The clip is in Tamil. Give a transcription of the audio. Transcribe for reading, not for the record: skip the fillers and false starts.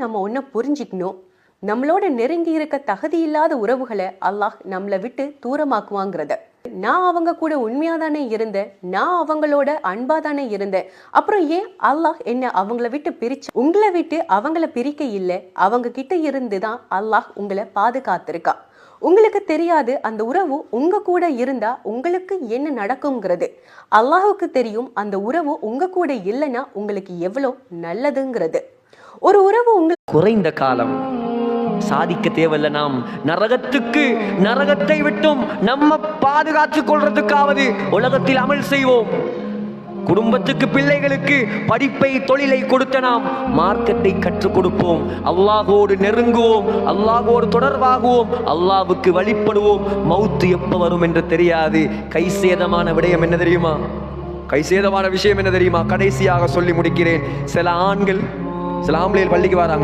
நம்ம ஒன்ன புரிஞ்சுக்கணும். நம்மளோட நெருங்கி இருக்க தகுதி இல்லாத உறவுகளை அல்லாஹ் நம்மளை விட்டு தூரமாக்குவாங்கிறத. நான் அவங்க கூட உண்மையா தானே இருந்தேன், நான் அவங்களோட அன்பா தானே இருந்தேன், அப்புறம் ஏன் அல்லாஹ் என்ன அவங்கள விட்டு பிரிச்சு? உங்களை விட்டு அவங்கள பிரிக்க இல்லை, அவங்க கிட்ட இருந்து தான் அல்லாஹ் உங்களை பாதுகாத்திருக்கா. உங்களுக்கு தெரியாது அந்த உறவு உங்க கூட இருந்தா உங்களுக்கு என்ன நடக்குங்கிறது. அல்லாஹுக்கு தெரியும் அந்த உறவு உங்க கூட இல்லைன்னா உங்களுக்கு எவ்வளவு நல்லதுங்கிறது. ஒரு உறவு உங்களுக்கு குறைந்த காலம் சாதிக்க தேவையில்ல. நாம் நரகத்தை விட்டும் நம்ம பாதுகாத்துக் கொள்றதுக்காவது உலகத்தில் அமல் செய்வோம். குடும்பத்துக்கு, பிள்ளைகளுக்கு படிப்பை, தொழிலை கொடுத்த நாம் மார்க்கத்தை கற்றுக் கொடுப்போம். அல்லாஹோடு நெருங்குவோம், அல்லாஹோடு தொடர்பாகுவோம், அல்லாஹ்வுக்கு வழிபடுவோம். மௌத்து எப்ப வரும் என்று தெரியாது. கைசேதமான விடயம் என்ன தெரியுமா? கைசேதமான விஷயம் என்ன தெரியுமா? கடைசியாக சொல்லி முடிக்கிறேன். சில ஆண்கள், சில ஆம்பளைகள் பள்ளிக்கு வராங்க.